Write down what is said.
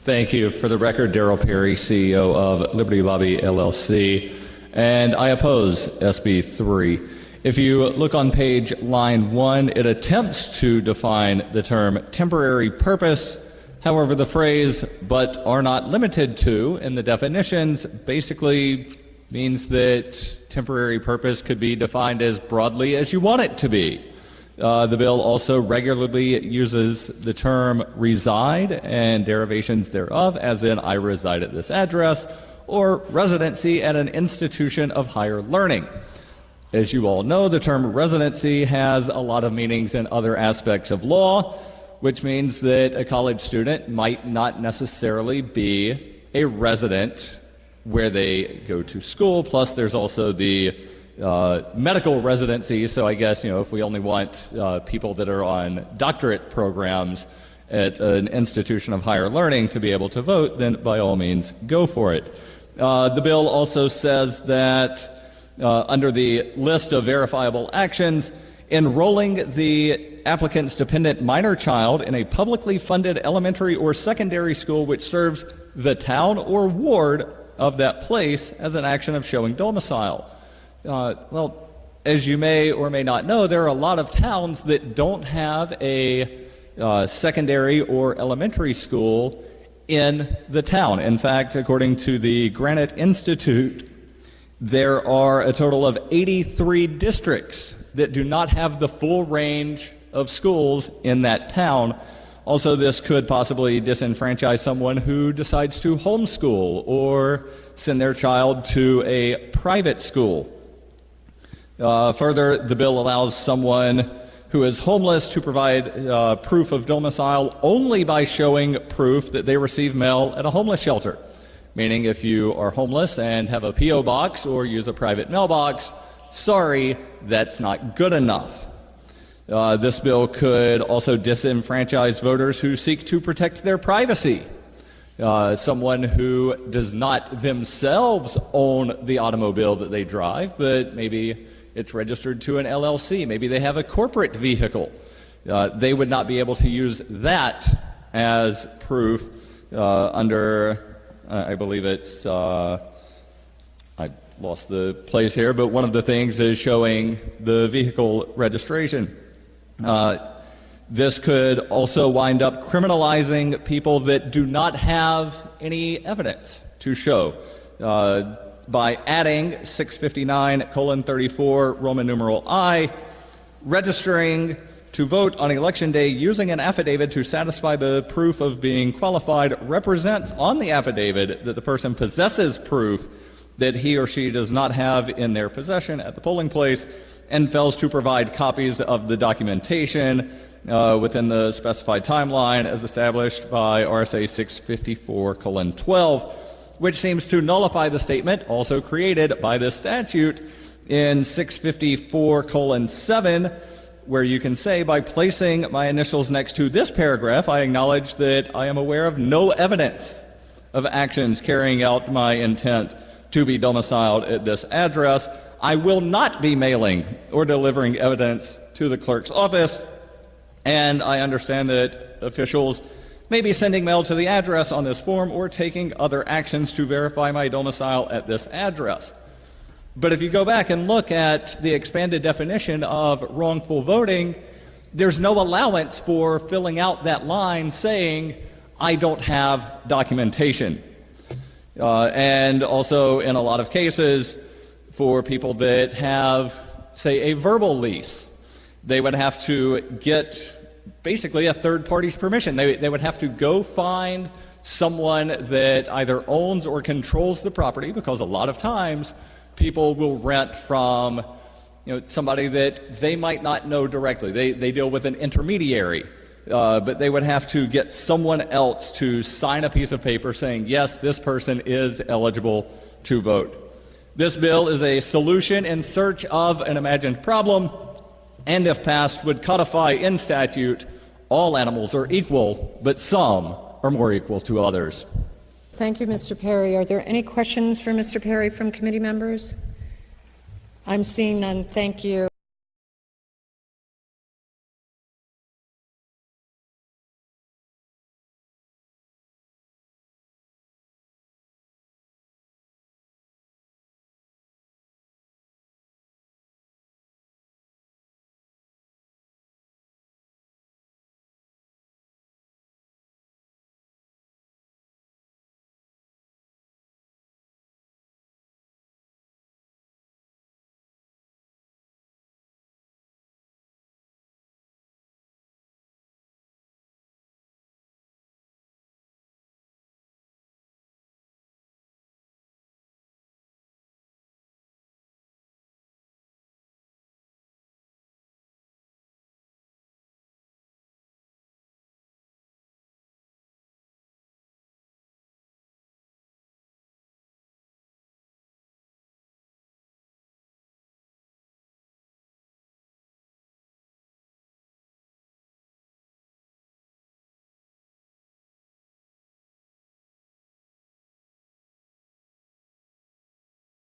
Thank you. For the record, Darryl Perry, CEO of Liberty Lobby LLC, and I oppose SB3. If you look on line 1, it attempts to define the term temporary purpose. However, the phrase "but are not limited to" in the definitions basically means that temporary purpose could be defined as broadly as you want it to be. The bill also regularly uses the term reside and derivations thereof, as in "I reside at this address," or residency at an institution of higher learning. As you all know, the term residency has a lot of meanings in other aspects of law, which means that a college student might not necessarily be a resident where they go to school. Plus, there's also the medical residency. So I guess, if we only want people that are on doctorate programs at an institution of higher learning to be able to vote, then by all means, go for it. The bill also says that under the list of verifiable actions, enrolling the applicant's dependent minor child in a publicly funded elementary or secondary school which serves the town or ward of that place as an action of showing domicile. Well, as you may or may not know, there are a lot of towns that don't have a secondary or elementary school in the town. In fact, according to the Granite Institute, there are a total of 83 districts that do not have the full range of schools in that town. Also, this could possibly disenfranchise someone who decides to homeschool or send their child to a private school. Further, the bill allows someone who is homeless to provide proof of domicile only by showing proof that they receive mail at a homeless shelter. Meaning, if you are homeless and have a P.O. box or use a private mailbox, sorry, that's not good enough. This bill could also disenfranchise voters who seek to protect their privacy. Someone who does not themselves own the automobile that they drive, but maybe it's registered to an LLC, maybe they have a corporate vehicle. They would not be able to use that as proof under, I believe it's, I lost the place here, but one of the things is showing the vehicle registration. This could also wind up criminalizing people that do not have any evidence to show. By adding 659:34 Roman numeral I, registering to vote on election day using an affidavit to satisfy the proof of being qualified represents on the affidavit that the person possesses proof that he or she does not have in their possession at the polling place and fails to provide copies of the documentation within the specified timeline as established by RSA 654:12, which seems to nullify the statement also created by this statute in 654:7, where you can say, by placing my initials next to this paragraph, I acknowledge that I am aware of no evidence of actions carrying out my intent to be domiciled at this address. I will not be mailing or delivering evidence to the clerk's office, and I understand that officials may be sending mail to the address on this form or taking other actions to verify my domicile at this address. But if you go back and look at the expanded definition of wrongful voting, there's no allowance for filling out that line saying, I don't have documentation. And also, in a lot of cases, for people that have, say, a verbal lease, they would have to get basically a third party's permission. They would have to go find someone that either owns or controls the property, because a lot of times people will rent from somebody that they might not know directly. They deal with an intermediary, but they would have to get someone else to sign a piece of paper saying, yes, this person is eligible to vote. This bill is a solution in search of an imagined problem, and if passed, would codify in statute all animals are equal, but some are more equal to others. Thank you, Mr. Perry. Are there any questions for Mr. Perry from committee members? I'm seeing none. Thank you.